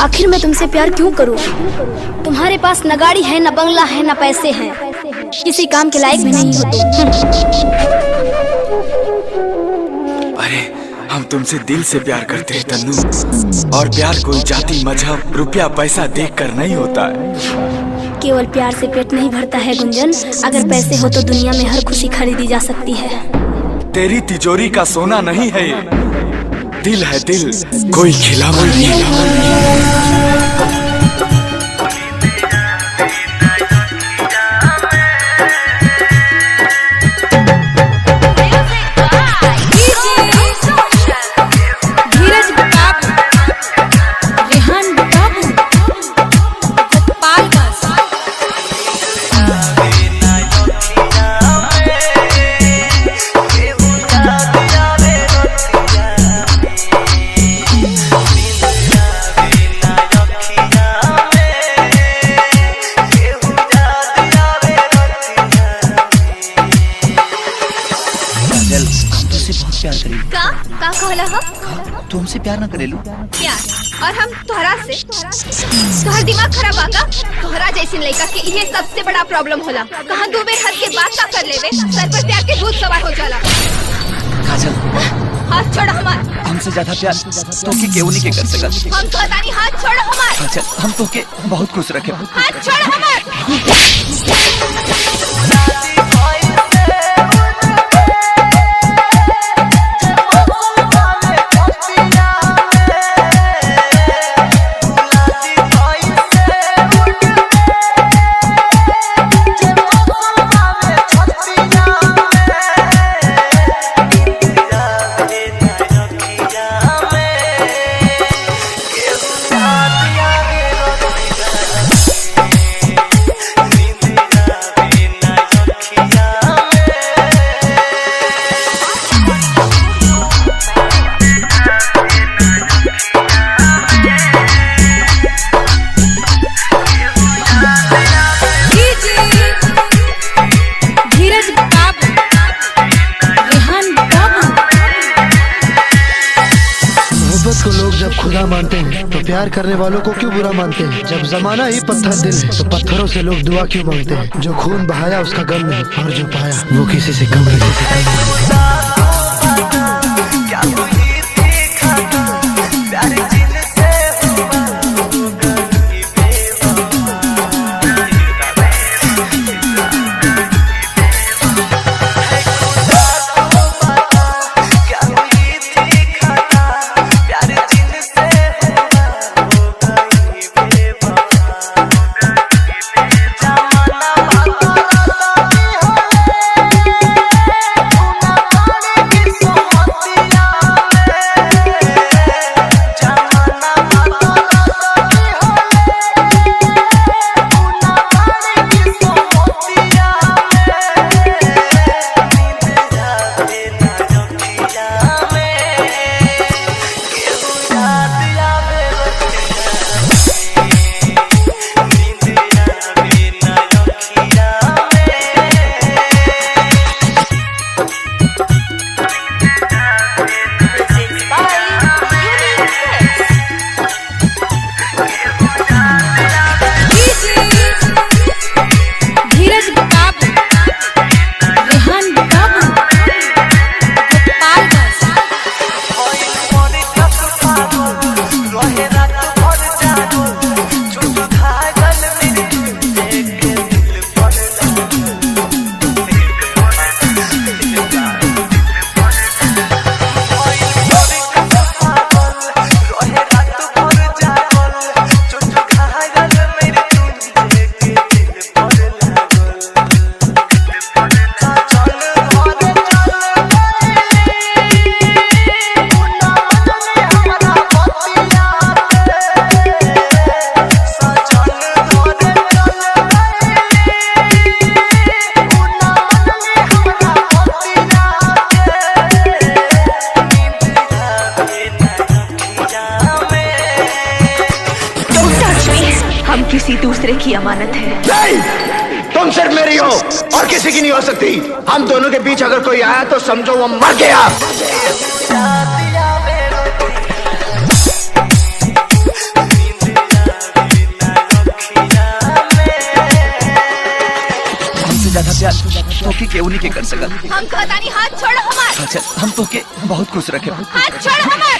आखिर मैं तुमसे प्यार क्यों करूं? तुम्हारे पास न गाड़ी है, न बंगला है, न पैसे हैं, किसी काम के लायक भी नहीं हो तुम। अरे हम तुमसे दिल से प्यार करते हैं तन्नू, और प्यार कोई जाति, मजहब, रुपया, पैसा देखकर नहीं होता है। केवल प्यार से पेट नहीं भरता है गुंजन, अगर पैसे हो तो दुनिया में हर खुशी खरीदी जा सकती है। तेरी तिजोरी का सोना नहीं है ये, दिल है दिल, कोई खिलावन नहीं। का कहला हो? तुमसे प्यार न करेलू प्यार और हम तोहरा से? तोहर दिमाग खराब आका। तोहरा जैसी लड़का के ये सबसे बड़ा प्रॉब्लम होला। कहाँ दो बेर हद के बात का कर लेवे, सर पर प्यार के भूत सवार हो जाला। काजल, हाथ छोड़ हमार। हमसे ज्यादा प्यार तो के केहू नहीं के कर सकत। हम तो तानी हाथ छोड़ हमार। काजल, हम तो के बहुत खुश रखे। हाथ छोड़ हमार। को लोग जब खुदा मानते हैं तो प्यार करने वालों को क्यों बुरा मानते हैं? जब जमाना ही पत्थर दिल है तो पत्थरों से लोग दुआ क्यों मांगते हैं? जो खून बहाया उसका गम नहीं, और जो पाया वो किसी से कम नहीं। किसी दूसरे की अमानत है। नहीं, तुम सिर्फ मेरी हो और किसी की नहीं हो सकती। हम दोनों के बीच अगर कोई आया तो समझो वो मर गया। केहू नहीं के कर सकल। हम कहतानी हाथ छोड़ो हमार। काजल हम तो के बहुत खुश रखे। हाथ छोड़ हमार।